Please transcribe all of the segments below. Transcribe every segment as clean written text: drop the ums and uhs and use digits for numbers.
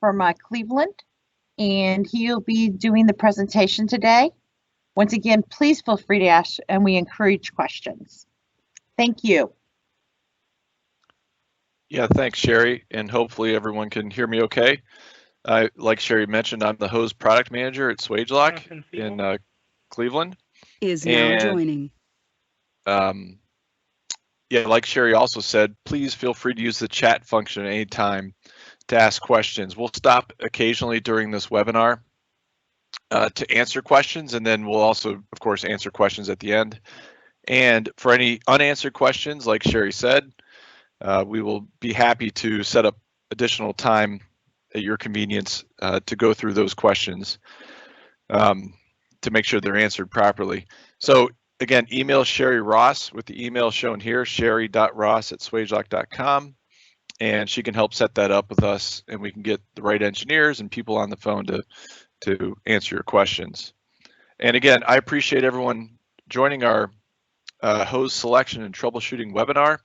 from Cleveland, and he'll be doing the presentation today. Once again, please feel free to ask, and we encourage questions. Thank you. Yeah, thanks, Sherry, and hopefully everyone can hear me okay. Like Sherry mentioned, I'm the hose product manager at Swagelok in Cleveland. Is now joining. Yeah, like Sherry also said, please feel free to use the chat function at any time to ask questions. We'll stop occasionally during this webinar to answer questions, and then we'll also, of course, answer questions at the end. And for any unanswered questions, like Sherry said, we will be happy to set up additional time at your convenience to go through those questions to make sure they're answered properly. So again, email Sherry Ross with the email shown here, sherry.ross@swagelok.com, and she can help set that up with us, and we can get the right engineers and people on the phone to answer your questions. And again, I appreciate everyone joining our hose selection and troubleshooting webinar.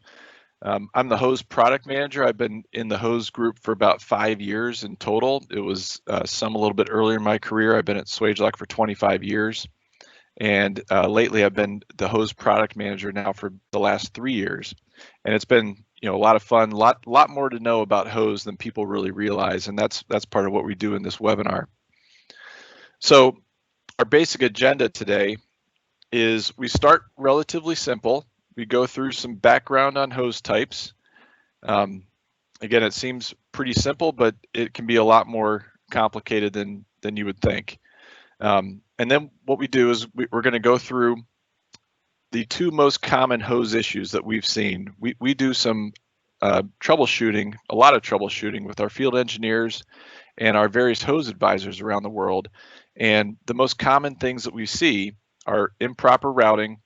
I'm the hose product manager. I've been in the hose group for about 5 years in total. It was some a little bit earlier in my career. I've been at Swagelok for 25 years. And lately I've been the hose product manager now for the last 3 years. And it's been, a lot of fun, lot more to know about hose than people really realize. And that's part of what we do in this webinar. So our basic agenda today is we start relatively simple. We go through some background on hose types. Again, it seems pretty simple, but it can be a lot more complicated than you would think. And then what we do is we're going to go through the 2 most common hose issues that we've seen. We do some troubleshooting, a lot of troubleshooting with our field engineers and our various hose advisors around the world. And the most common things that we see are improper routing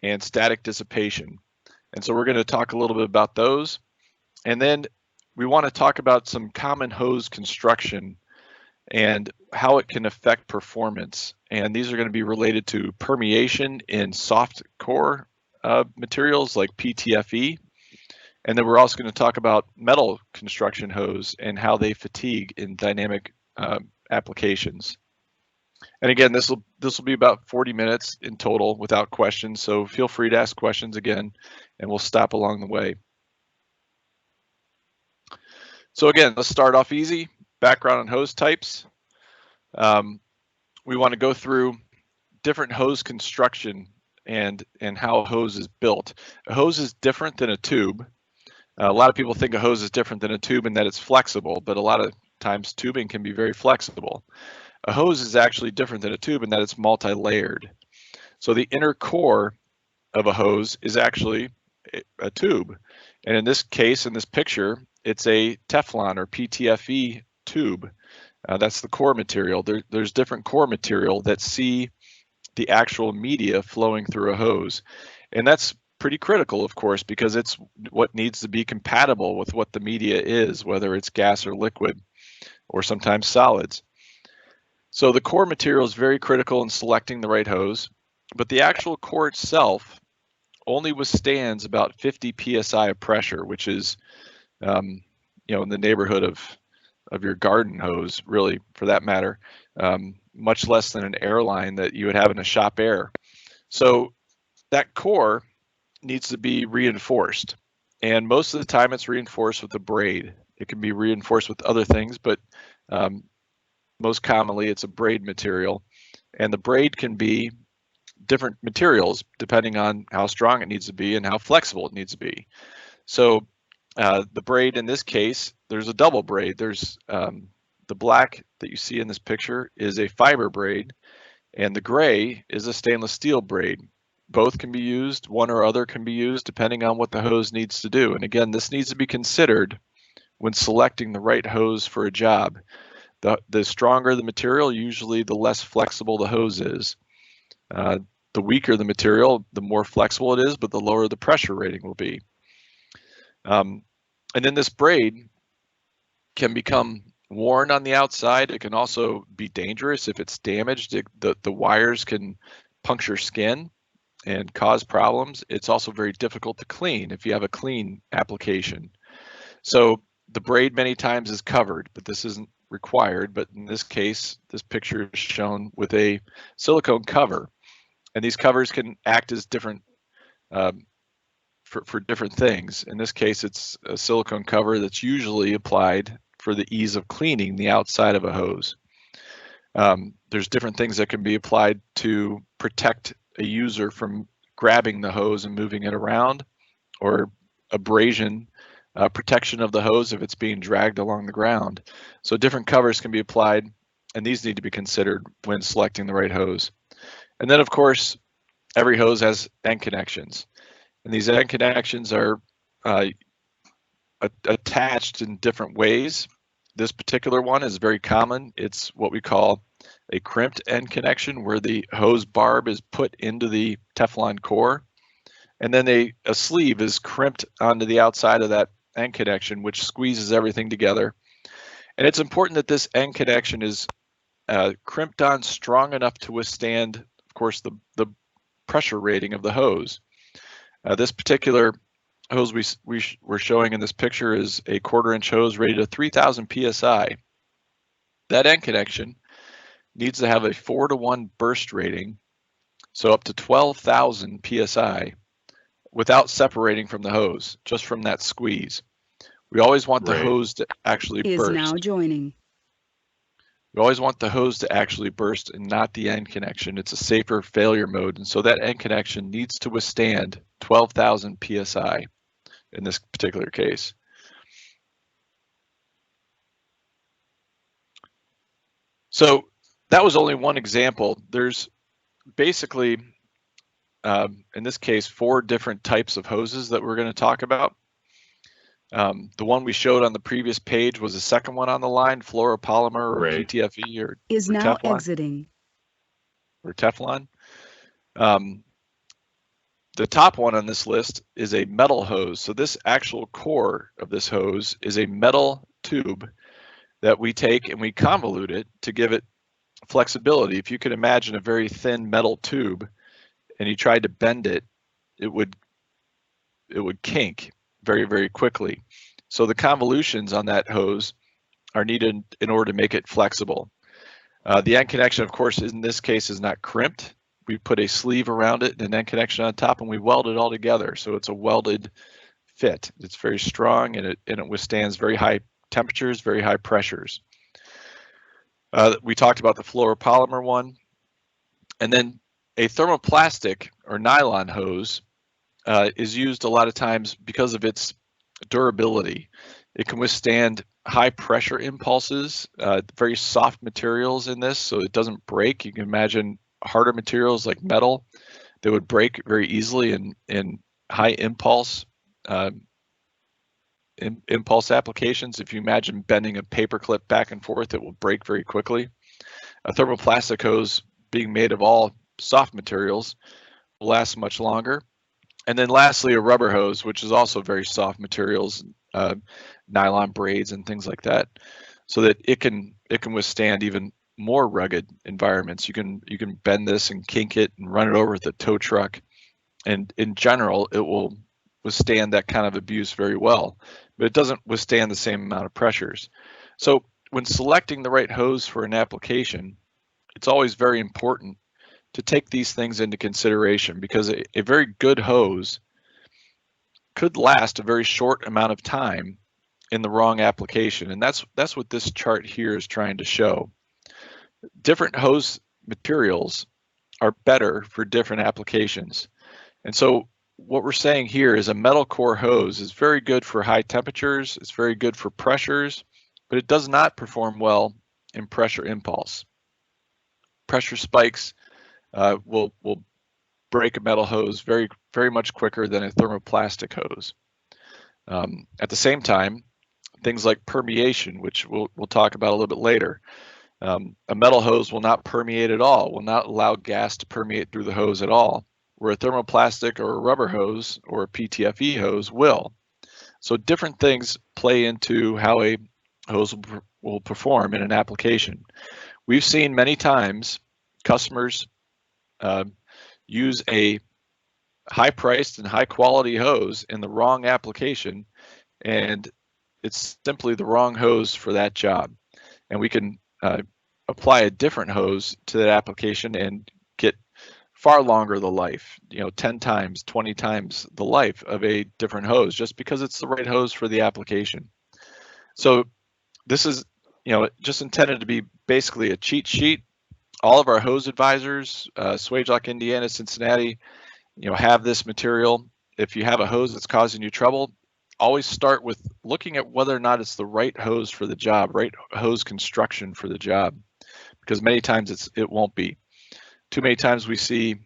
and static dissipation. And so we're going to talk a little bit about those. And then we want to talk about some common hose construction and how it can affect performance. And these are going to be related to permeation in soft core materials like PTFE. And then we're also going to talk about metal construction hose and how they fatigue in dynamic applications. And again, this will be about 40 minutes in total without questions. So feel free to ask questions again, and we'll stop along the way. So again, let's start off easy. Background on hose types. We want to go through different hose construction and how a hose is built. A hose is different than a tube. A lot of people think a hose is different than a tube and that it's flexible, but a lot of times tubing can be very flexible. A hose is actually different than a tube in that it's multi-layered. So the inner core of a hose is actually a tube. And in this case, in this picture, it's a Teflon or PTFE tube. That's the core material. There's different core material that see the actual media flowing through a hose. And that's pretty critical, of course, because it's what needs to be compatible with what the media is, whether it's gas or liquid, or sometimes solids. So the core material is very critical in selecting the right hose, but the actual core itself only withstands about 50 psi of pressure, which is, in the neighborhood of your garden hose, really, for that matter, much less than an airline that you would have in a shop air. So that core needs to be reinforced, and most of the time it's reinforced with a braid. It can be reinforced with other things, but most commonly it's a braid material, and the braid can be different materials depending on how strong it needs to be and how flexible it needs to be. So the braid in this case, there's a double braid. There's the black that you see in this picture is a fiber braid, and the gray is a stainless steel braid. Both can be used, one or other can be used depending on what the hose needs to do. And again, this needs to be considered when selecting the right hose for a job. The stronger the material, usually the less flexible the hose is. The weaker the material, the more flexible it is, but the lower the pressure rating will be. And then this braid can become worn on the outside. It can also be dangerous if it's damaged. The wires can puncture skin and cause problems. It's also very difficult to clean if you have a clean application. So the braid many times is covered, but this isn't required, but in this case, this picture is shown with a silicone cover, and these covers can act as different for different things. In this case, it's a silicone cover that's usually applied for the ease of cleaning the outside of a hose. There's different things that can be applied to protect a user from grabbing the hose and moving it around, or abrasion protection of the hose if it's being dragged along the ground. So different covers can be applied, and these need to be considered when selecting the right hose. And then, of course, every hose has end connections, and these end connections are attached in different ways. This particular one is very common. It's what we call a crimped end connection, where the hose barb is put into the Teflon core, and then a sleeve is crimped onto the outside of that end connection, which squeezes everything together. And it's important that this end connection is crimped on strong enough to withstand, of course, the pressure rating of the hose. This particular hose we're showing in this picture is a 1/4 inch hose rated at 3,000 psi. That end connection needs to have a 4-to-1 burst rating, so up to 12,000 psi, without separating from the hose, just from that squeeze. We always want the hose to actually burst. Is now joining. We always want the hose to actually burst and not the end connection. It's a safer failure mode, and so that end connection needs to withstand 12,000 psi in this particular case. So that was only one example. There's basically, in this case, 4 different types of hoses that we're going to talk about. The one we showed on the previous page was the second one on the line, fluoropolymer or PTFE or is now Teflon, exiting. or Teflon. The top one on this list is a metal hose. So this actual core of this hose is a metal tube that we take and we convolute it to give it flexibility. If you could imagine a very thin metal tube and you tried to bend it, it would kink very, very quickly. So the convolutions on that hose are needed in order to make it flexible. The end connection, of course, in this case is not crimped. We put a sleeve around it and an end connection on top, and we weld it all together. So it's a welded fit. It's very strong, and it withstands very high temperatures, very high pressures. We talked about the fluoropolymer one. And then a thermoplastic or nylon hose is used a lot of times because of its durability. It can withstand high pressure impulses, very soft materials in this, so it doesn't break. You can imagine harder materials like metal that would break very easily in high impulse impulse applications. If you imagine bending a paper clip back and forth, it will break very quickly. A thermoplastic hose, being made of all soft materials, will last much longer. And then lastly, a rubber hose, which is also very soft materials, nylon braids and things like that, so that it can withstand even more rugged environments. You can bend this and kink it and run it over with a tow truck, and in general it will withstand that kind of abuse very well, but it doesn't withstand the same amount of pressures. So when selecting the right hose for an application, it's always very important to take these things into consideration, because a very good hose could last a very short amount of time in the wrong application, and that's what this chart here is trying to show. Different hose materials are better for different applications, and so what we're saying here is a metal core hose is very good for high temperatures, it's very good for pressures, but it does not perform well in pressure impulse. Pressure spikes will break a metal hose very, very much quicker than a thermoplastic hose. At the same time, things like permeation, which we'll talk about a little bit later, a metal hose will not permeate at all, will not allow gas to permeate through the hose at all, where a thermoplastic or a rubber hose or a PTFE hose will. So different things play into how a hose will perform in an application. We've seen many times customers use a high-priced and high-quality hose in the wrong application, and it's simply the wrong hose for that job. and we can apply a different hose to that application and get far longer the life, 10 times, 20 times the life of a different hose, just because it's the right hose for the application. So this is, just intended to be basically a cheat sheet. All of our hose advisors, Swagelok, Indiana, Cincinnati, have this material. If you have a hose that's causing you trouble, always start with looking at whether or not it's the right hose for the job, right hose construction for the job, because many times it won't be. Too many times we see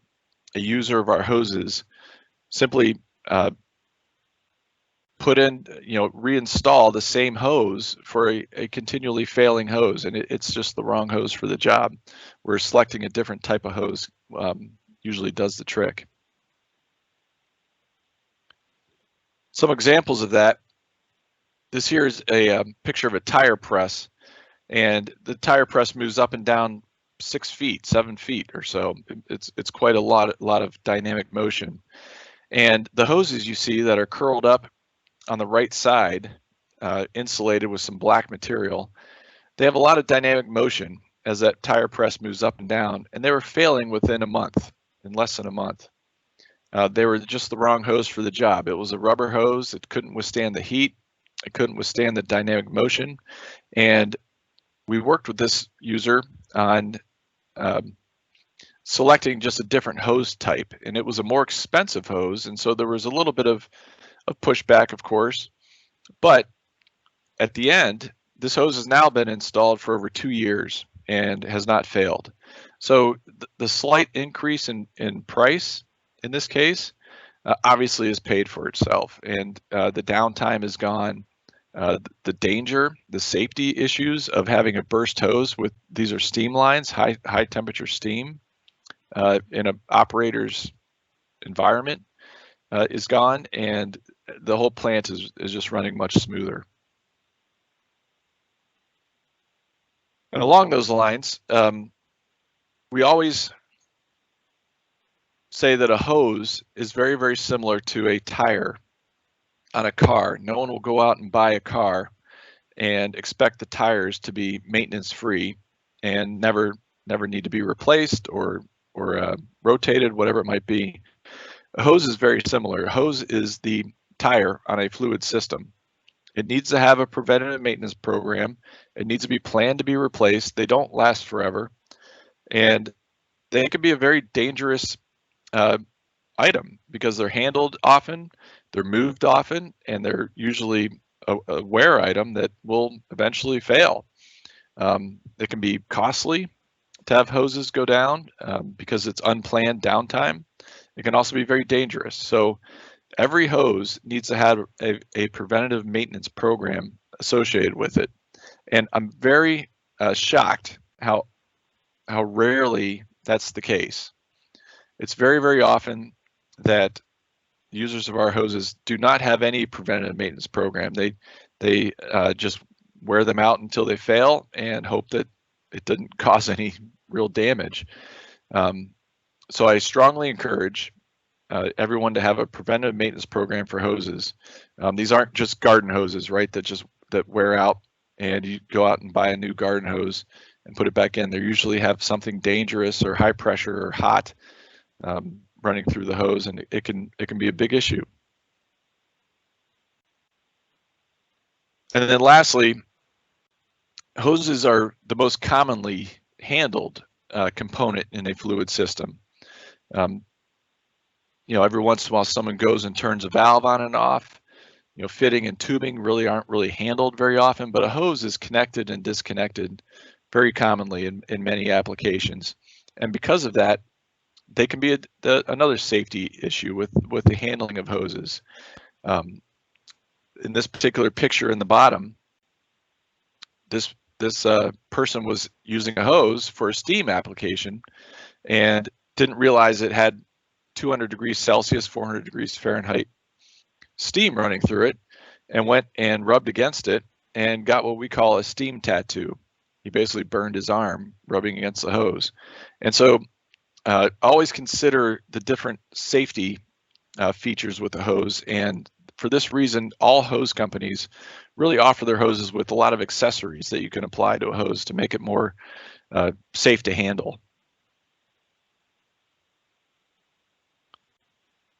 a user of our hoses simply put in, reinstall the same hose for a continually failing hose, and it's just the wrong hose for the job. We're selecting a different type of hose usually does the trick. Some examples of that. This here is a picture of a tire press, and the tire press moves up and down 6 feet, 7 feet or so. It's quite a lot of dynamic motion. And the hoses you see that are curled up on the right side, insulated with some black material, they have a lot of dynamic motion as that tire press moves up and down, and they were failing within a month, in less than a month. They were just the wrong hose for the job. It was a rubber hose. It couldn't withstand the heat. It couldn't withstand the dynamic motion. And we worked with this user on selecting just a different hose type, and it was a more expensive hose, and so there was a little bit of pushback, of course, but at the end, this hose has now been installed for over 2 years and has not failed. So the slight increase in price in this case obviously is paid for itself, and the downtime is gone. The danger, the safety issues of having a burst hose these are steam lines, high temperature steam in an operator's environment is gone, and the whole plant is just running much smoother. And along those lines, we always say that a hose is very, very similar to a tire on a car. No one will go out and buy a car and expect the tires to be maintenance free and never need to be replaced or rotated, whatever it might be. A hose is very similar. A hose is the tire on a fluid system. It needs to have a preventative maintenance program. It needs to be planned to be replaced. They don't last forever, and they can be a very dangerous item because they're handled often, they're moved often, and they're usually a wear item that will eventually fail. It can be costly to have hoses go down because it's unplanned downtime. It can also be very dangerous. So every hose needs to have a preventative maintenance program associated with it. And I'm very shocked how rarely that's the case. It's very, very often that users of our hoses do not have any preventative maintenance program. They just wear them out until they fail and hope that it didn't cause any real damage. So I strongly encourage everyone to have a preventative maintenance program for hoses. These aren't just garden hoses, right? That wear out and you go out and buy a new garden hose and put it back in. They usually have something dangerous or high pressure or hot running through the hose, and it can be a big issue. And then lastly, hoses are the most commonly handled component in a fluid system. Every once in a while someone goes and turns a valve on and off. Fitting and tubing aren't really handled very often, but a hose is connected and disconnected very commonly in many applications. And because of that, they can be another safety issue with the handling of hoses. In this particular picture in the bottom, this person was using a hose for a steam application and didn't realize it had 200 degrees Celsius, 400 degrees Fahrenheit steam running through it, and went and rubbed against it and got what we call a steam tattoo. He basically burned his arm rubbing against the hose. And so always consider the different safety features with the hose. And for this reason, all hose companies really offer their hoses with a lot of accessories that you can apply to a hose to make it more safe to handle.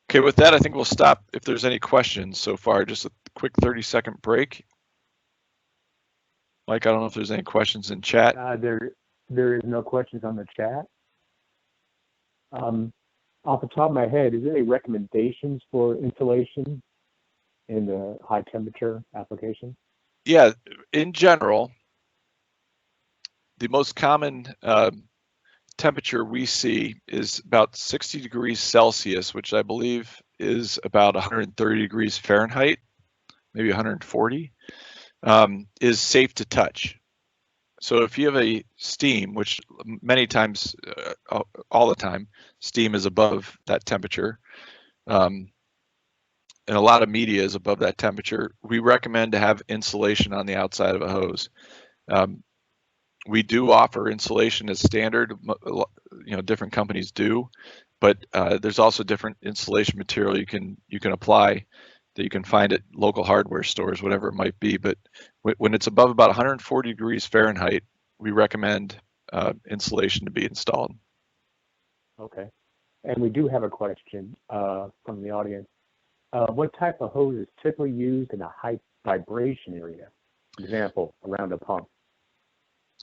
Okay, with that, I think we'll stop if there's any questions so far. Just a quick 30-second break. Mike, I don't know if there's any questions in chat. There is no questions on the chat. Off the top of my head, is there any recommendations for installation in the high temperature application? Yeah, in general, the most common temperature we see is about 60 degrees Celsius, which I believe is about 130 degrees Fahrenheit, maybe 140, is safe to touch. So if you have a steam, which many times, all the time, steam is above that temperature, and a lot of media is above that temperature, we recommend to have insulation on the outside of a hose. We do offer insulation as standard, different companies do, but there's also different insulation material you can apply that you can find at local hardware stores, whatever it might be. But when it's above about 140 degrees Fahrenheit, we recommend insulation to be installed. Okay. And we do have a question from the audience. What type of hose is typically used in a high vibration area? Example, around a pump.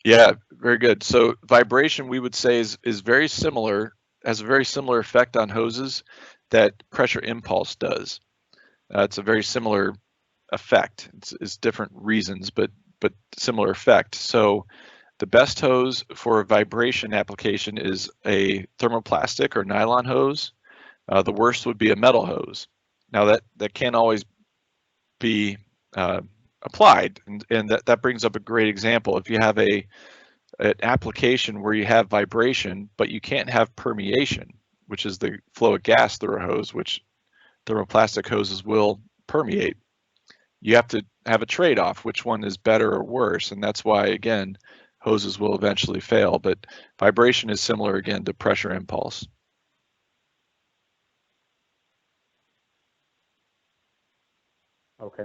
Yeah, very good. So vibration, we would say, is very similar, has a very similar effect on hoses that pressure impulse does. It's a very similar effect. It's different reasons, but similar effect. So the best hose for a vibration application is a thermoplastic or nylon hose. The worst would be a metal hose. Now that can't always be applied, and that brings up a great example. If you have an application where you have vibration, but you can't have permeation, which is the flow of gas through a hose, which thermoplastic hoses will permeate. You have to have a trade-off, which one is better or worse, and that's why, again, hoses will eventually fail. But vibration is similar, again, to pressure impulse. Okay.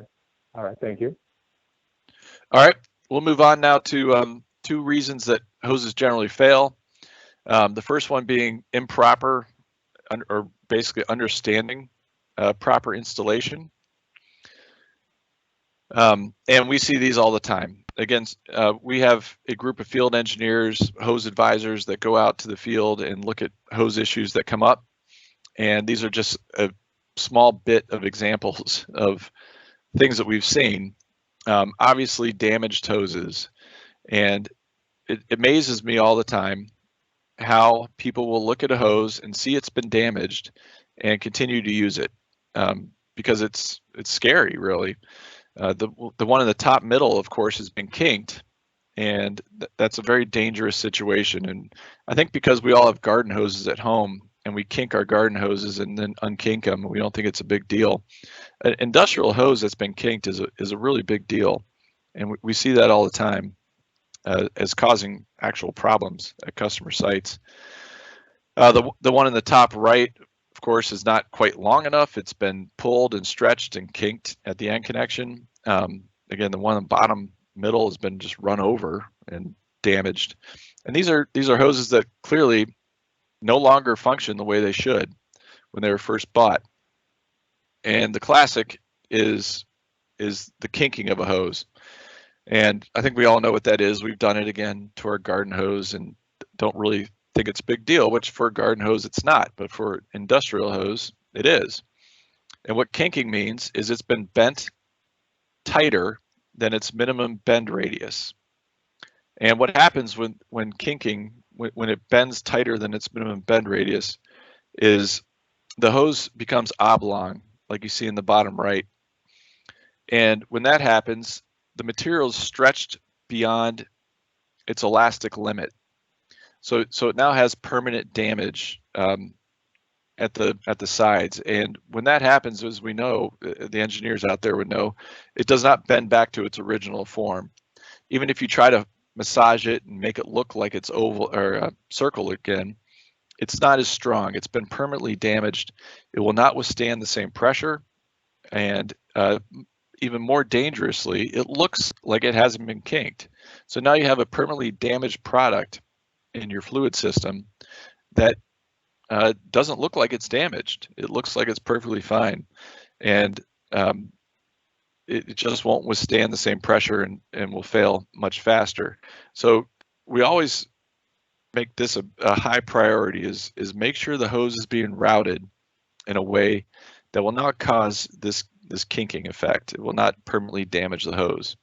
All right. Thank you. All right. We'll move on now to 2 reasons that hoses generally fail. The first one being improper or basically understanding proper installation. And we see these all the time. Again, we have a group of field engineers, hose advisors that go out to the field and look at hose issues that come up. And these are just a small bit of examples of things that we've seen. Obviously damaged hoses. And it amazes me all the time how people will look at a hose and see it's been damaged and continue to use it, because it's scary, really. The one in the top middle, of course, has been kinked, and that's a very dangerous situation. And I think because we all have garden hoses at home and we kink our garden hoses and then unkink them, we don't think it's a big deal. An industrial hose that's been kinked is a really big deal, and we see that all the time as causing actual problems at customer sites. The one in the top right, of course, is not quite long enough. It's been pulled and stretched and kinked at the end connection. Again, the one in the bottom middle has been just run over and damaged. And these are hoses that clearly no longer function the way they should when they were first bought. And the classic is the kinking of a hose. And I think we all know what that is. We've done it again to our garden hose and don't really think it's a big deal, which for a garden hose it's not, but for industrial hose it is. And what kinking means is it's been bent tighter than its minimum bend radius. And what happens when kinking, when it bends tighter than its minimum bend radius, is the hose becomes oblong, like you see in the bottom right. And when that happens, the material is stretched beyond its elastic limit. So it now has permanent damage at the sides. And when that happens, as we know, the engineers out there would know, it does not bend back to its original form. Even if you try to massage it and make it look like it's oval or circle again, it's not as strong. It's been permanently damaged. It will not withstand the same pressure, and even more dangerously, it looks like it hasn't been kinked. So now you have a permanently damaged product in your fluid system that doesn't look like it's damaged. It looks like it's perfectly fine, and it just won't withstand the same pressure and will fail much faster. So we always make this a high priority, is make sure the hose is being routed in a way that will not cause this kinking effect. It will not permanently damage the hose.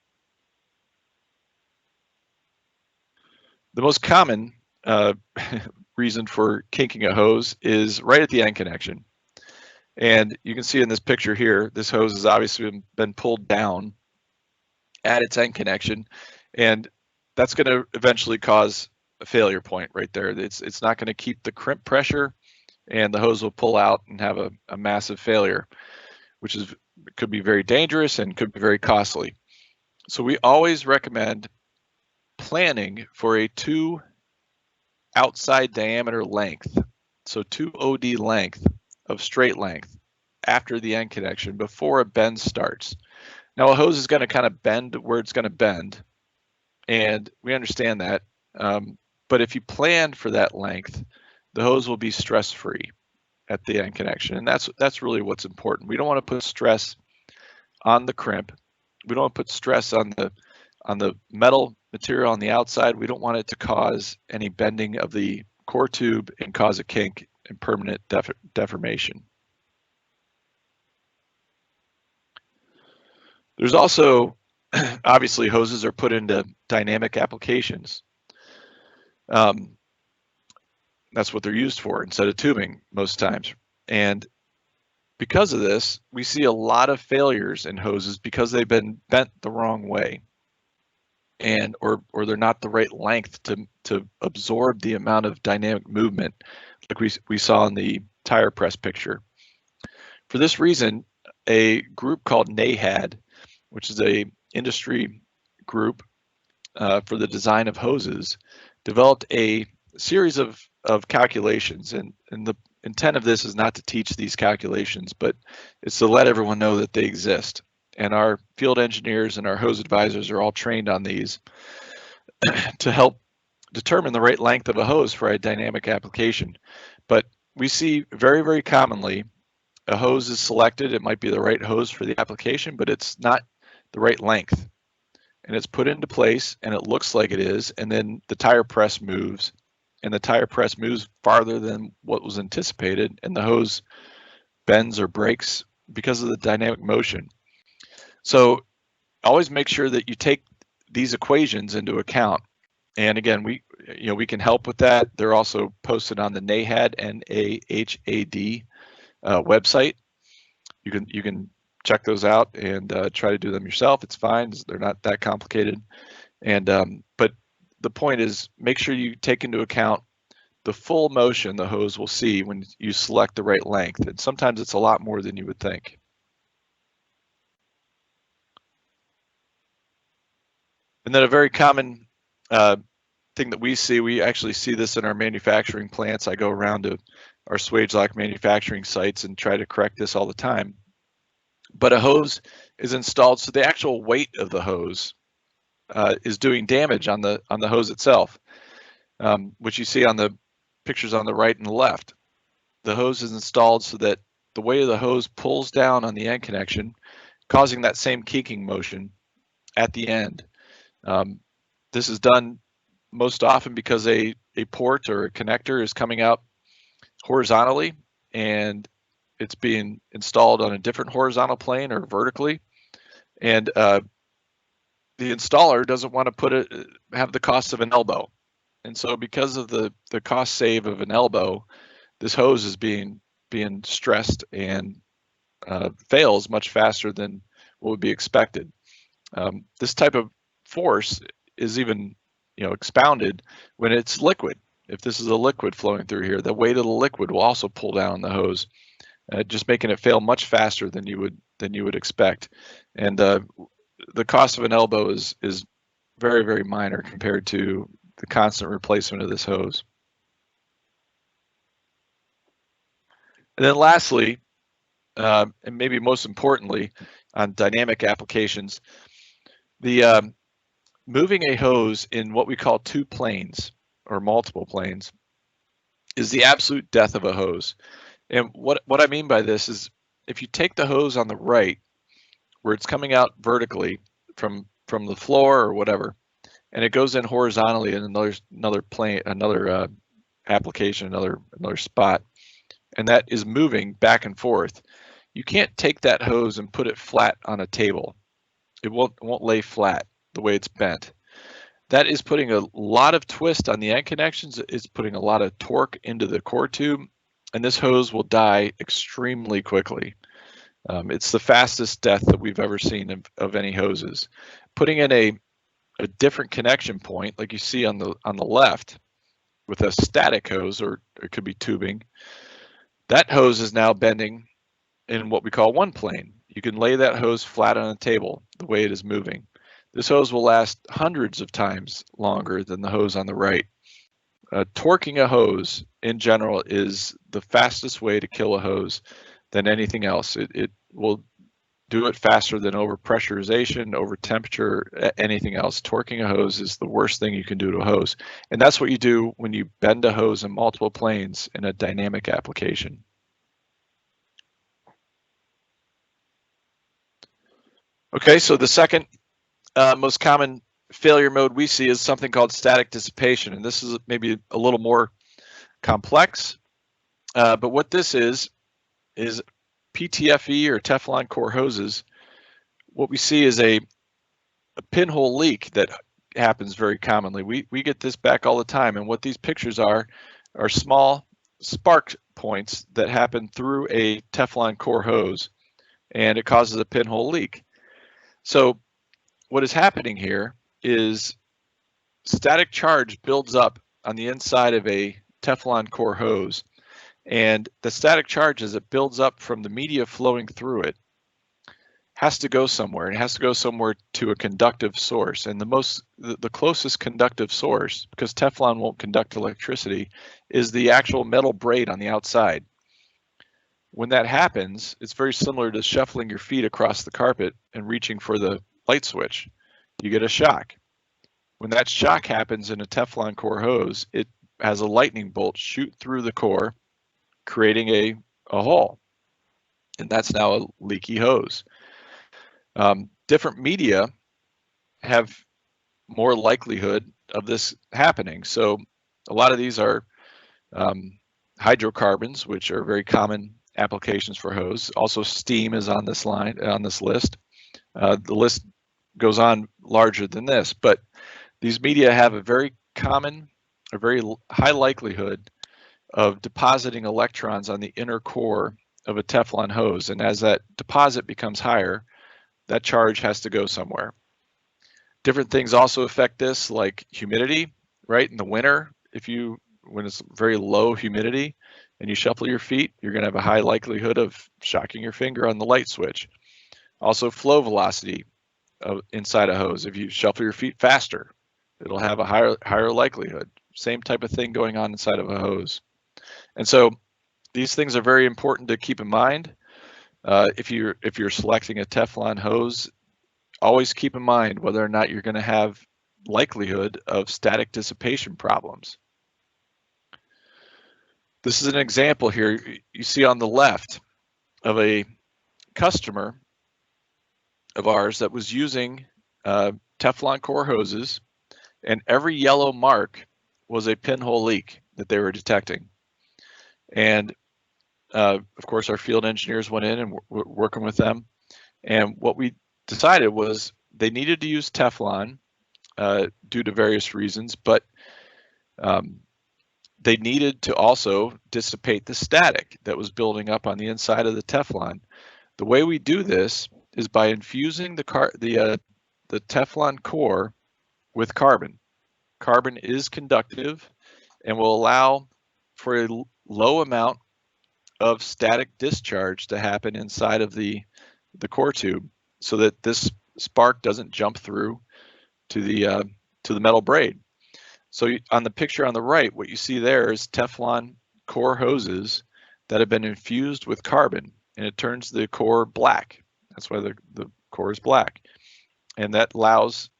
The most common reason for kinking a hose is right at the end connection. And you can see in this picture here, this hose has obviously been pulled down at its end connection, and that's going to eventually cause a failure point right there. It's not going to keep the crimp pressure, and the hose will pull out and have a massive failure, which could be very dangerous and could be very costly. So we always recommend planning for a 2 outside diameter length, so 2 OD length of straight length after the end connection before a bend starts. Now a hose is going to kind of bend where it's going to bend, and we understand that, but if you plan for that length, the hose will be stress-free at the end connection, and that's really what's important. We don't want to put stress on the crimp. We don't want to put stress on the metal material on the outside. We don't want it to cause any bending of the core tube and cause a kink and permanent deformation. There's also, obviously, hoses are put into dynamic applications. That's what they're used for instead of tubing most times. And because of this, we see a lot of failures in hoses because they've been bent the wrong way, and or they're not the right length to absorb the amount of dynamic movement like we saw in the tire press picture. For this reason, a group called NAHAD, which is a industry group for the design of hoses, developed a series of calculations, and the intent of this is not to teach these calculations, but it's to let everyone know that they exist. And our field engineers and our hose advisors are all trained on these to help determine the right length of a hose for a dynamic application. But we see very, very commonly a hose is selected. It might be the right hose for the application, but it's not the right length. And it's put into place and it looks like it is, and then the tire press moves, and the tire press moves farther than what was anticipated, and the hose bends or breaks because of the dynamic motion. So always make sure that you take these equations into account. And again, we can help with that. They're also posted on the NAHAD, NAHAD website. You can check those out and try to do them yourself. It's fine. They're not that complicated. And but the point is, make sure you take into account the full motion the hose will see when you select the right length. And sometimes it's a lot more than you would think. And then a very common thing that we actually see this in our manufacturing plants. I go around to our Swagelok manufacturing sites and try to correct this all the time. But a hose is installed, so the actual weight of the hose is doing damage on the hose itself, which you see on the pictures on the right and the left. The hose is installed so that the weight of the hose pulls down on the end connection, causing that same kinking motion at the end. This is done most often because a port or a connector is coming out horizontally and it's being installed on a different horizontal plane or vertically, and the installer doesn't want to have the cost of an elbow. And so because of the cost save of an elbow, this hose is being stressed and fails much faster than what would be expected. This type of force is even expounded when it's liquid. If this is a liquid flowing through here, the weight of the liquid will also pull down the hose, just making it fail much faster than you would expect. And the cost of an elbow is very, very minor compared to the constant replacement of this hose. And then lastly, and maybe most importantly, on dynamic applications, the moving a hose in what we call two planes or multiple planes is the absolute death of a hose. And what I mean by this is if you take the hose on the right, where it's coming out vertically from the floor or whatever, and it goes in horizontally in another plane, another application, another spot, and that is moving back and forth, you can't take that hose and put it flat on a table. It won't lay flat the way it's bent. That is putting a lot of twist on the end connections. It's putting a lot of torque into the core tube, and this hose will die extremely quickly. It's the fastest death that we've ever seen of any hoses. Putting in a different connection point, like you see on the left, with a static hose, or it could be tubing, that hose is now bending in what we call one plane. You can lay that hose flat on a table the way it is moving. This hose will last hundreds of times longer than the hose on the right. Torquing a hose in general is the fastest way to kill a hose than anything else. It will do it faster than overpressurization, over temperature, anything else. Torquing a hose is the worst thing you can do to a hose. And that's what you do when you bend a hose in multiple planes in a dynamic application. Okay, so the second most common failure mode we see is something called static dissipation. And this is maybe a little more complex, but what this is PTFE or Teflon Core hoses. What we see is a pinhole leak that happens very commonly. We get this back all the time, and what these pictures are small spark points that happen through a Teflon Core hose, and it causes a pinhole leak. So what is happening here is static charge builds up on the inside of a Teflon Core hose, and the static charge, as it builds up from the media flowing through it, has to go somewhere. It has to go somewhere to a conductive source, and the closest conductive source, because Teflon won't conduct electricity, is the actual metal braid on the outside. When that happens, it's very similar to shuffling your feet across the carpet and reaching for the light switch. You get a shock. When that shock happens in a Teflon Core hose, it has a lightning bolt shoot through the core, creating a hole, and that's now a leaky hose. Different media have more likelihood of this happening. So a lot of these are hydrocarbons, which are very common applications for hose. Also, steam is on this list. The list goes on larger than this, but these media have a very high likelihood of depositing electrons on the inner core of a Teflon hose. And as that deposit becomes higher, that charge has to go somewhere. Different things also affect this, like humidity, right? In the winter, when it's very low humidity and you shuffle your feet, you're going to have a high likelihood of shocking your finger on the light switch. Also, flow velocity inside a hose. If you shuffle your feet faster, it'll have a higher likelihood. Same type of thing going on inside of a hose. And so these things are very important to keep in mind. If you're selecting a Teflon hose, always keep in mind whether or not you're going to have likelihood of static dissipation problems. This is an example here you see on the left of a customer of ours that was using Teflon Core hoses, and every yellow mark was a pinhole leak that they were detecting. And of course, our field engineers went in and were working with them. And what we decided was they needed to use Teflon due to various reasons, but they needed to also dissipate the static that was building up on the inside of the Teflon. The way we do this is by infusing the Teflon core with carbon. Carbon is conductive and will allow for a low amount of static discharge to happen inside of the core tube, so that this spark doesn't jump through to the metal braid. So on the picture on the right, what you see there is Teflon Core hoses that have been infused with carbon, and it turns the core black. That's why the core is black. And that allows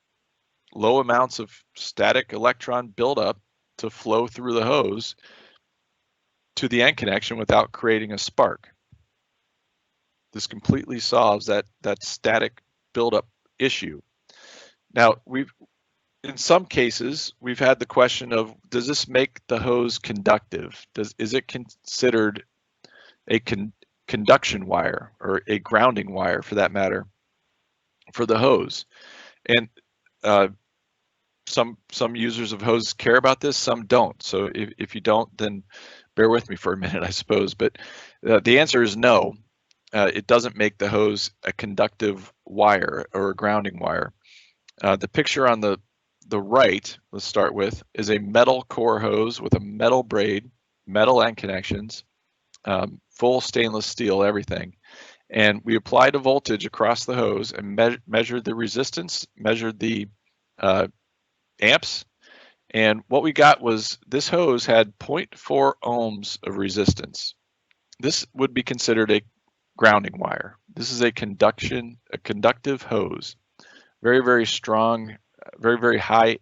low amounts of static electron buildup to flow through the hose to the end connection without creating a spark. This completely solves that static buildup issue. Now, in some cases, we've had the question of, does this make the hose conductive? Is it considered a conduction wire, or a grounding wire for that matter, for the hose? And some users of hoses care about this, some don't. So if you don't, then bear with me for a minute, I suppose. But the answer is no. It doesn't make the hose a conductive wire or a grounding wire. The picture on the right, let's start with, is a metal core hose with a metal braid, metal end connections, full stainless steel, everything. And we applied a voltage across the hose and measured the resistance, measured the amps, and what we got was this hose had 0.4 ohms of resistance. This would be considered a grounding wire. This is a conductive hose. Very, very strong, very, very high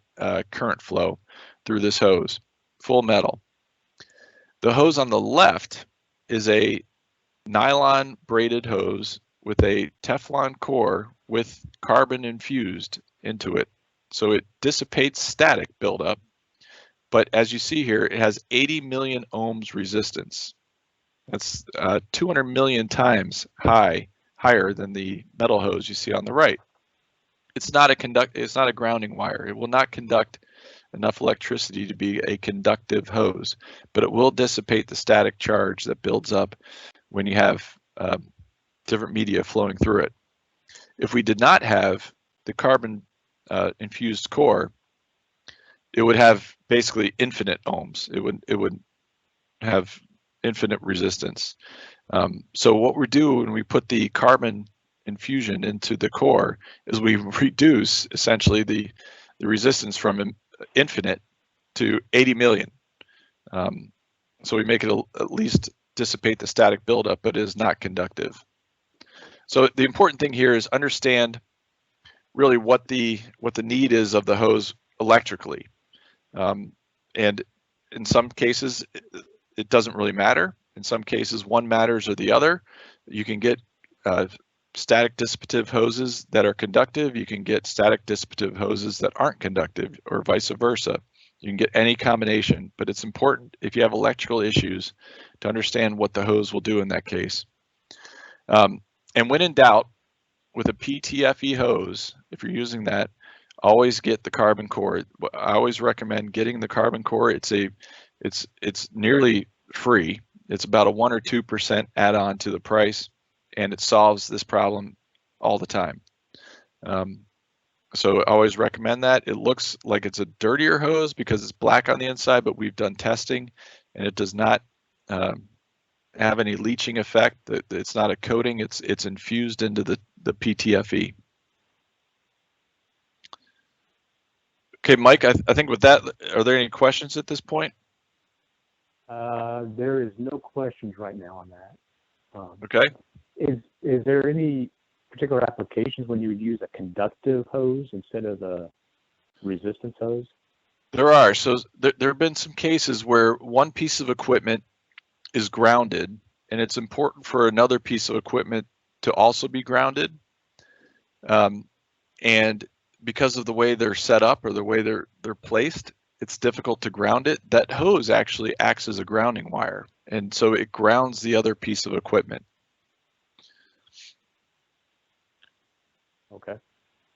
current flow through this hose, full metal. The hose on the left is a nylon braided hose with a Teflon core with carbon infused into it. So it dissipates static buildup, but as you see here, it has 80 million ohms resistance. That's 200 million times higher than the metal hose you see on the right. It's not a grounding wire. It will not conduct enough electricity to be a conductive hose, but it will dissipate the static charge that builds up when you have different media flowing through it. If we did not have the carbon infused core, it would have basically infinite ohms. It would have infinite resistance. So what we do when we put the carbon infusion into the core is we reduce essentially the resistance from infinite to 80 million. So we make it at least dissipate the static buildup, but it is not conductive. So the important thing here is understand really what the need is of the hose electrically. And in some cases, it doesn't really matter. In some cases, one matters or the other. You can get static dissipative hoses that are conductive. You can get static dissipative hoses that aren't conductive, or vice versa. You can get any combination, but it's important if you have electrical issues to understand what the hose will do in that case. And when in doubt, with a PTFE hose, if you're using that, always get the carbon core. I always recommend getting the carbon core. It's nearly free. It's about a 1 or 2% add-on to the price, and it solves this problem all the time. So I always recommend that. It looks like it's a dirtier hose because it's black on the inside, but we've done testing and it does not have any leaching effect. It's not a coating, it's infused into the PTFE. Okay, Mike, I think with that, are there any questions at this point? There is no questions right now on that. Okay. Is there any particular applications when you would use a conductive hose instead of a resistance hose? There are. So there have been some cases where one piece of equipment is grounded, and it's important for another piece of equipment to also be grounded. And because of the way they're set up or the way they're placed, it's difficult to ground it. That hose actually acts as a grounding wire, and so it grounds the other piece of equipment. Okay.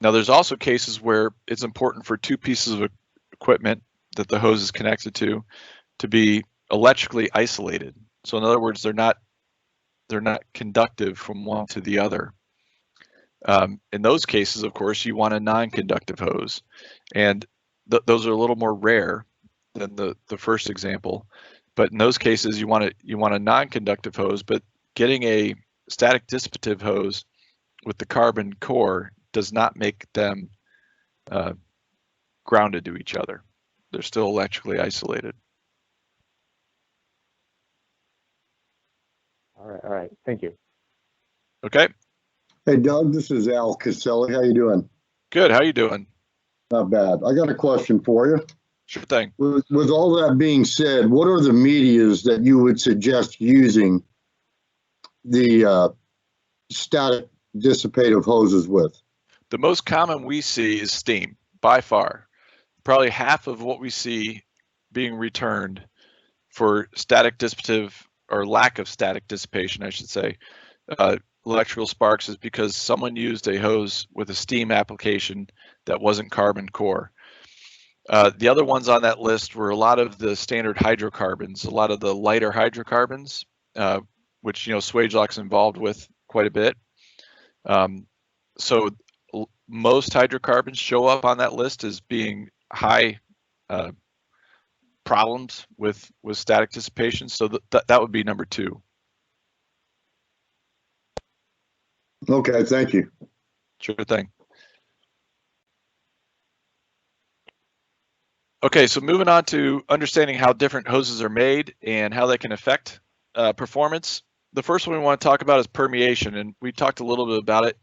Now, there's also cases where it's important for two pieces of equipment that the hose is connected to be electrically isolated. So in other words, they're not conductive from one to the other. In those cases, of course, you want a non-conductive hose, and those are a little more rare than the first example. But in those cases, you want a non-conductive hose, but getting a static dissipative hose with the carbon core does not make them grounded to each other. They're still electrically isolated. All right. Thank you. Okay, Hey, Doug, this is Al Caselli. How you doing? good. How you doing? Not bad. I got a question for you. Sure thing. With all that being said, what are the medias that you would suggest using the static dissipative hoses with? The most common we see is steam, by far. Probably half of what we see being returned for static dissipative, or lack of static dissipation, I should say, electrical sparks, is because someone used a hose with a steam application that wasn't carbon core. The other ones on that list were a lot of the standard hydrocarbons, a lot of the lighter hydrocarbons, which Swagelok's involved with quite a bit. So most hydrocarbons show up on that list as being high problems with static dissipation. So that would be number 2. Okay, thank you. Sure thing. Okay, so moving on to understanding how different hoses are made and how they can affect performance. The first one we want to talk about is permeation, and we talked a little bit about it.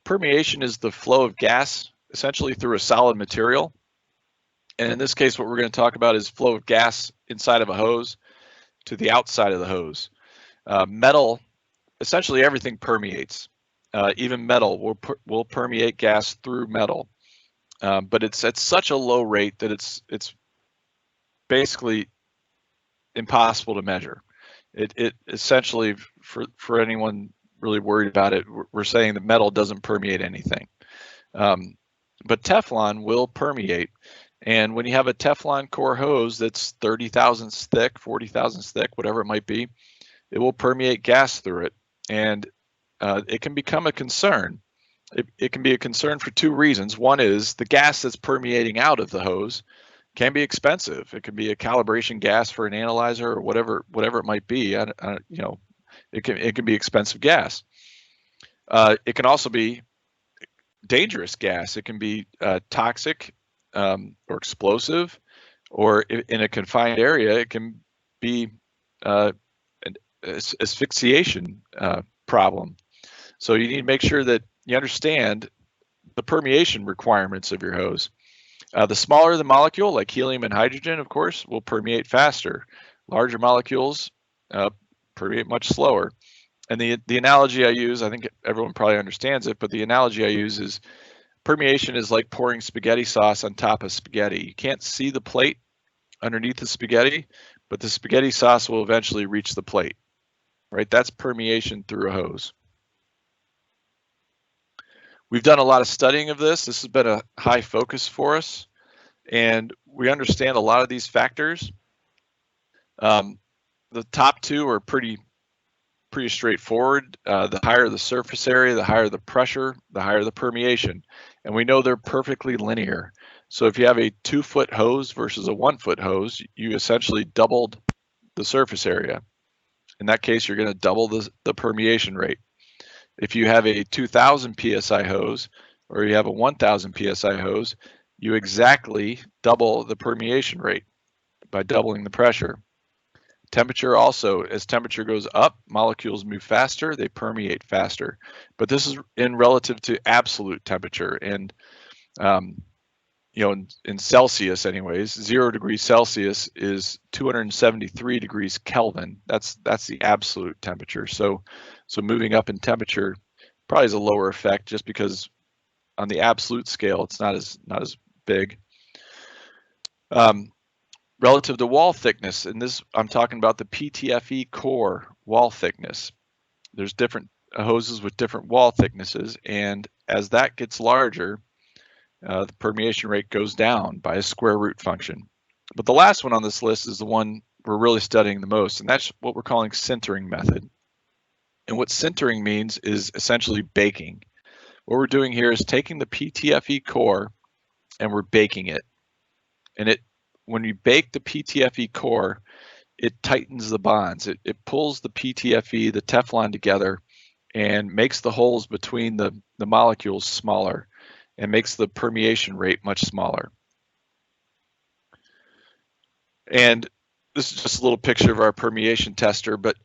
Permeation is the flow of gas essentially through a solid material. And in this case, what we're going to talk about is flow of gas inside of a hose to the outside of the hose. Metal, essentially everything permeates. Even metal will permeate gas through metal. But it's at such a low rate that it's basically impossible to measure. It essentially, for anyone really worried about it, we're saying that metal doesn't permeate anything. But Teflon will permeate. And when you have a Teflon core hose that's 30 thousandths thick, 40 thousandths thick, whatever it might be, it will permeate gas through it. And it can become a concern. It can be a concern for 2 reasons. One is the gas that's permeating out of the hose can be expensive. It can be a calibration gas for an analyzer or whatever it might be. It can be expensive gas. It can also be dangerous gas. It can be toxic or explosive, or in a confined area, it can be an asphyxiation problem. So you need to make sure that you understand the permeation requirements of your hose. The smaller the molecule, like helium and hydrogen, of course, will permeate faster. Larger molecules permeate much slower. And the analogy I use, I think everyone probably understands it, but the analogy I use is permeation is like pouring spaghetti sauce on top of spaghetti. You can't see the plate underneath the spaghetti, but the spaghetti sauce will eventually reach the plate, right? That's permeation through a hose. We've done a lot of studying of this. This has been a high focus for us, and we understand a lot of these factors. The top 2 are pretty straightforward. The higher the surface area, the higher the pressure, the higher the permeation. And we know they're perfectly linear. So if you have a 2-foot hose versus a 1-foot hose, you essentially doubled the surface area. In that case, you're going to double the permeation rate. If you have a 2,000 PSI hose or you have a 1,000 PSI hose, you exactly double the permeation rate by doubling the pressure. Temperature also, as temperature goes up, molecules move faster, they permeate faster. But this is in relative to absolute temperature. And in Celsius anyways, 0 degrees Celsius is 273 degrees Kelvin. That's the absolute temperature. So moving up in temperature probably has a lower effect, just because on the absolute scale it's not as big. Relative to wall thickness, and this I'm talking about the PTFE core wall thickness. There's different hoses with different wall thicknesses, and as that gets larger, the permeation rate goes down by a square root function. But the last one on this list is the one we're really studying the most, and that's what we're calling sintering method. And what sintering means is essentially baking. What we're doing here is taking the PTFE core and we're baking it. And when you bake the PTFE core, it tightens the bonds. It pulls the PTFE, the Teflon, together and makes the holes between the molecules smaller and makes the permeation rate much smaller. And this is just a little picture of our permeation tester, but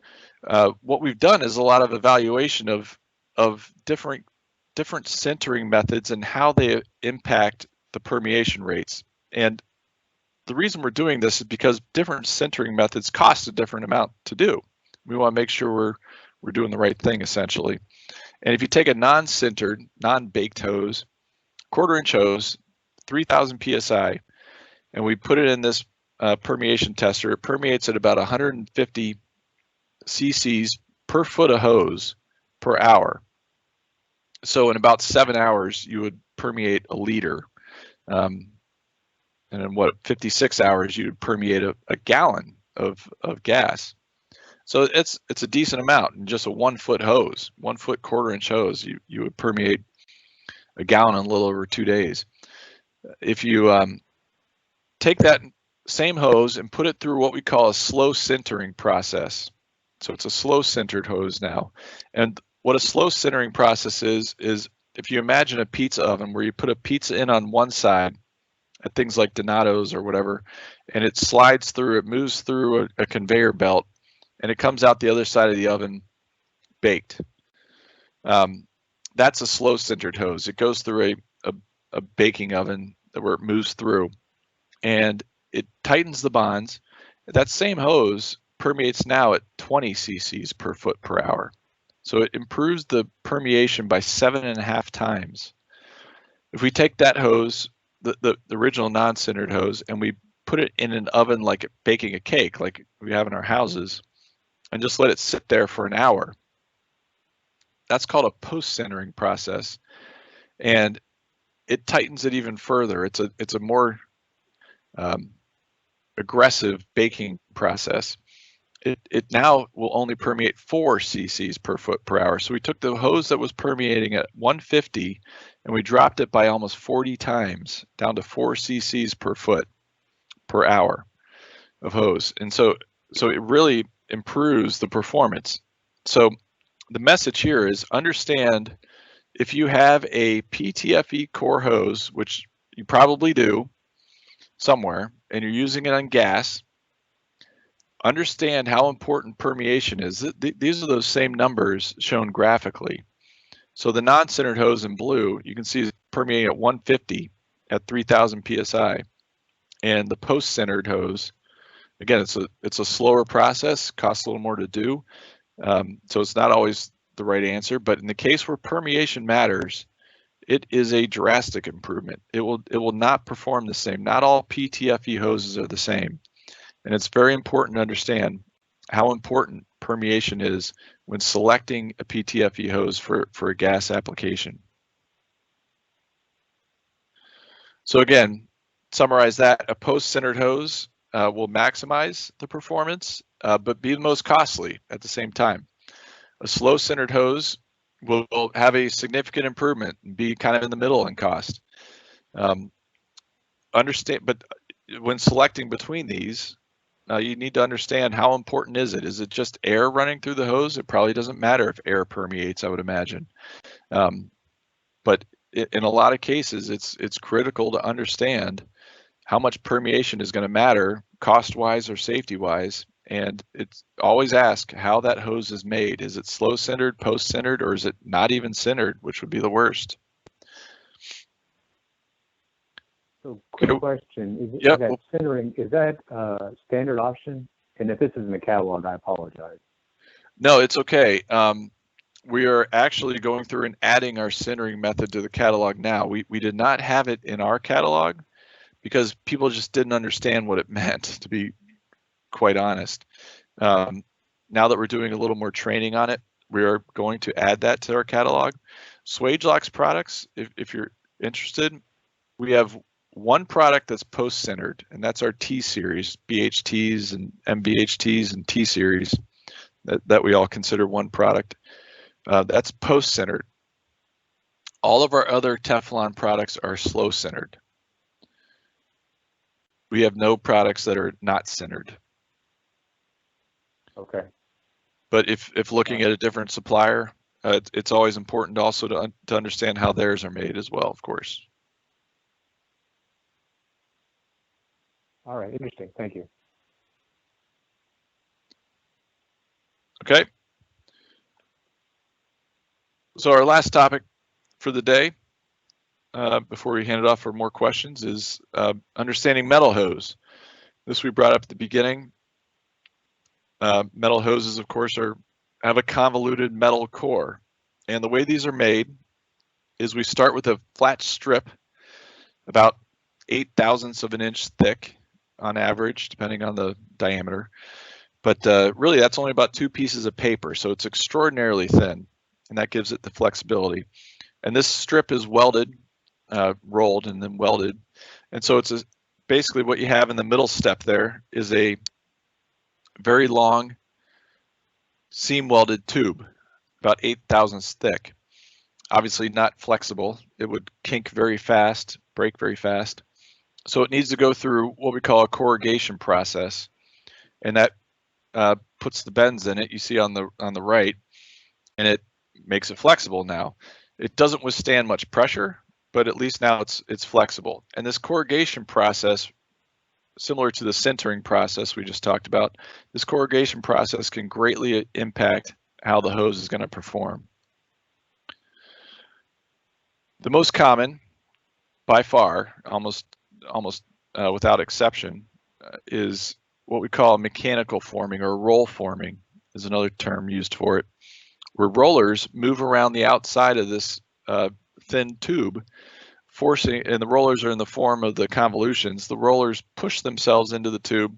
what we've done is a lot of evaluation of of different sintering methods and how they impact the permeation rates. And the reason we're doing this is because different sintering methods cost a different amount to do. We want to make sure we're doing the right thing, essentially. And if you take a non-sintered, non-baked hose, 1/4-inch hose, 3,000 psi, and we put it in this permeation tester, it permeates at about 150 cc's per foot of hose per hour. So in about 7 hours, you would permeate a liter. And in 56 hours, you'd permeate a gallon of gas. So it's a decent amount in just a 1 foot hose, 1 foot 1/4-inch hose. You would permeate a gallon in a little over 2 days. If you take that same hose and put it through what we call a slow sintering process. So it's a slow sintered hose now. And what a slow sintering process is if you imagine a pizza oven where you put a pizza in on one side at things like Donato's or whatever, and it slides through, it moves through a conveyor belt, and it comes out the other side of the oven baked. That's a slow sintered hose. It goes through a baking oven where it moves through, and it tightens the bonds. That same hose permeates now at 20 cc's per foot per hour. So it improves the permeation by 7.5 times. If we take that hose, the original non-sintered hose, and we put it in an oven like baking a cake, like we have in our houses, and just let it sit there for an hour, that's called a post-sintering process. And it tightens it even further. It's a more aggressive baking process. It now will only permeate 4 cc's per foot per hour. So we took the hose that was permeating at 150 and we dropped it by almost 40 times down to 4 cc's per foot per hour of hose. And so it really improves the performance. So the message here is understand if you have a PTFE core hose, which you probably do somewhere, and you're using it on gas, understand how important permeation is. These are those same numbers shown graphically. So the non-sintered hose in blue, you can see is permeating at 150 at 3,000 psi, and the post-sintered hose, again, it's a slower process, costs a little more to do, so it's not always the right answer. But in the case where permeation matters, it is a drastic improvement. It will not perform the same. Not all PTFE hoses are the same. And it's very important to understand how important permeation is when selecting a PTFE hose for a gas application. So again, summarize that. A post-sintered hose will maximize the performance, but be the most costly at the same time. A slow sintered hose will have a significant improvement and be kind of in the middle in cost. Understand, but when selecting between these, you need to understand how important is it? Is it just air running through the hose? It probably doesn't matter if air permeates, I would imagine. But in a lot of cases, it's critical to understand how much permeation is going to matter cost-wise or safety-wise. And it's always ask how that hose is made. Is it slow sintered, post sintered, or is it not even sintered, which would be the worst? So, quick question: is Yep. that sintering, is that standard option? And if this is in the catalog, I apologize. No, it's okay. We are actually going through and adding our sintering method to the catalog now. We did not have it in our catalog because people just didn't understand what it meant, to be quite honest. Now that we're doing a little more training on it, we are going to add that to our catalog. Swagelok's products, if you're interested, we have one product that's post-sintered, and that's our T series, BHTs and MBHTs and T series that we all consider one product. That's post-sintered. All of our other Teflon products are slow sintered. We have no products that are not sintered. Okay. But if looking at a different supplier, it's always important also to understand how theirs are made as well, of course. All right, interesting. Thank you. Okay. So our last topic for the day, before we hand it off for more questions, is understanding metal hose. This we brought up at the beginning. Metal hoses, of course, have a convoluted metal core. And the way these are made is we start with a flat strip about 0.008 of an inch thick on average, depending on the diameter. But really, that's only about 2 pieces of paper, so it's extraordinarily thin, and that gives it the flexibility. And this strip is welded, rolled, and then welded. And so it's basically what you have in the middle step there is a very long seam welded tube, about 0.008 thick. Obviously not flexible. It would kink very fast, break very fast. So it needs to go through what we call a corrugation process, and that puts the bends in it. You see on the right, and it makes it flexible now. It doesn't withstand much pressure, but at least now it's flexible. And this corrugation process, similar to the sintering process we just talked about, this corrugation process can greatly impact how the hose is going to perform. The most common, by far, almost without exception, is what we call mechanical forming, or roll forming is another term used for it, where rollers move around the outside of this thin tube, forcing, and the rollers are in the form of the convolutions. The rollers push themselves into the tube,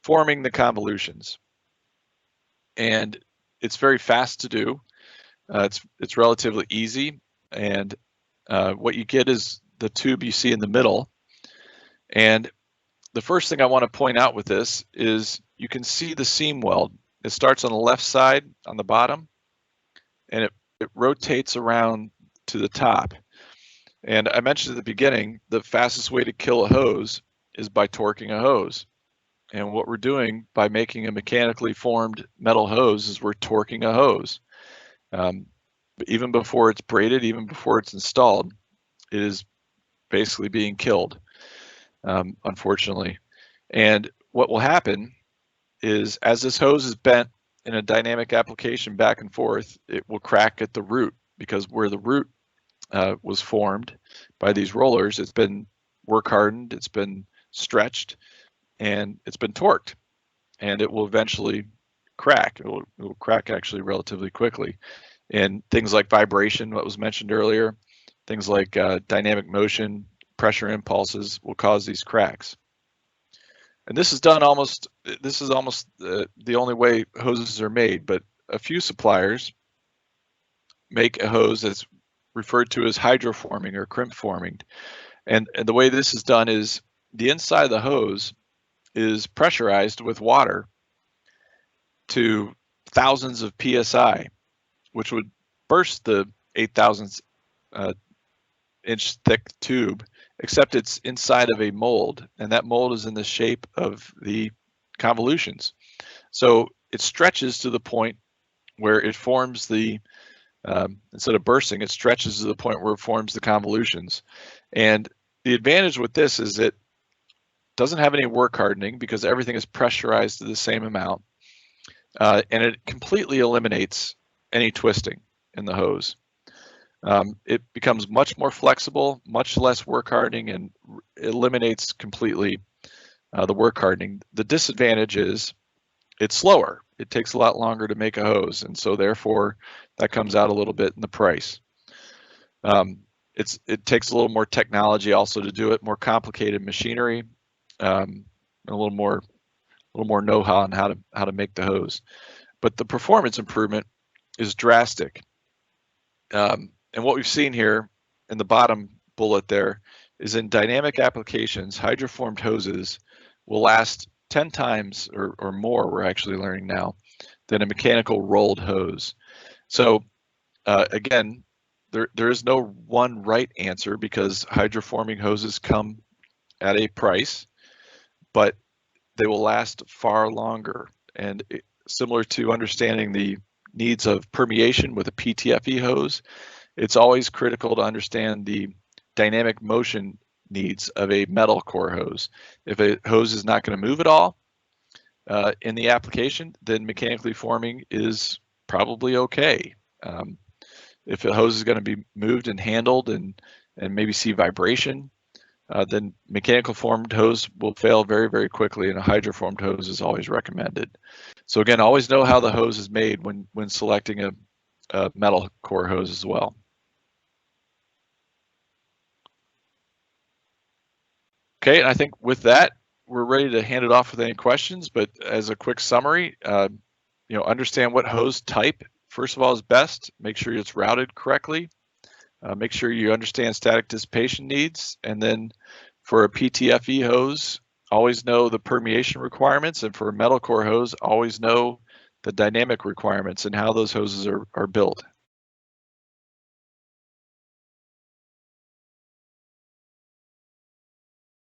forming the convolutions. And it's very fast to do. It's relatively easy, and what you get is the tube you see in the middle. And the first thing I want to point out with this is you can see the seam weld. It starts on the left side on the bottom, and it rotates around to the top. And I mentioned at the beginning, the fastest way to kill a hose is by torquing a hose. And what we're doing by making a mechanically formed metal hose is we're torquing a hose. Even before it's braided, even before it's installed, it is basically being killed, unfortunately. And what will happen is, as this hose is bent in a dynamic application back and forth, it will crack at the root, because where the root was formed by these rollers, it's been work hardened, it's been stretched, and it's been torqued, and it will eventually crack. It will crack actually relatively quickly. And things like vibration, what was mentioned earlier, things like dynamic motion, pressure impulses will cause these cracks. And this is almost the only way hoses are made, but a few suppliers make a hose that's referred to as hydroforming or crimp forming. And the way this is done is the inside of the hose is pressurized with water to thousands of PSI, which would burst the 0.008 inch thick tube, except it's inside of a mold, and that mold is in the shape of the convolutions. So it stretches to the point where it forms the, instead of bursting, it stretches to the point where it forms the convolutions. And the advantage with this is it doesn't have any work hardening, because everything is pressurized to the same amount, and it completely eliminates any twisting in the hose. It becomes much more flexible, much less work hardening, and eliminates completely the work hardening. The disadvantage is it's slower. It takes a lot longer to make a hose, and so therefore that comes out a little bit in the price. It takes a little more technology also to do it, more complicated machinery, and a little more know-how on how to make the hose. But the performance improvement is drastic. And what we've seen here in the bottom bullet there is, in dynamic applications, hydroformed hoses will last 10 times or more, we're actually learning now, than a mechanical rolled hose. So again, there is no one right answer, because hydroforming hoses come at a price, but they will last far longer. And similar to understanding the needs of permeation with a PTFE hose, it's always critical to understand the dynamic motion needs of a metal core hose. If a hose is not going to move at all in the application, then mechanically forming is probably okay. If a hose is going to be moved and handled and maybe see vibration, then mechanical formed hose will fail very, very quickly, and a hydroformed hose is always recommended. So again, always know how the hose is made when selecting a metal core hose as well. Okay, and I think with that, we're ready to hand it off with any questions, but as a quick summary, understand what hose type, first of all, is best. Make sure it's routed correctly. Make sure you understand static dissipation needs. And then for a PTFE hose, always know the permeation requirements. And for a metal core hose, always know the dynamic requirements and how those hoses are built.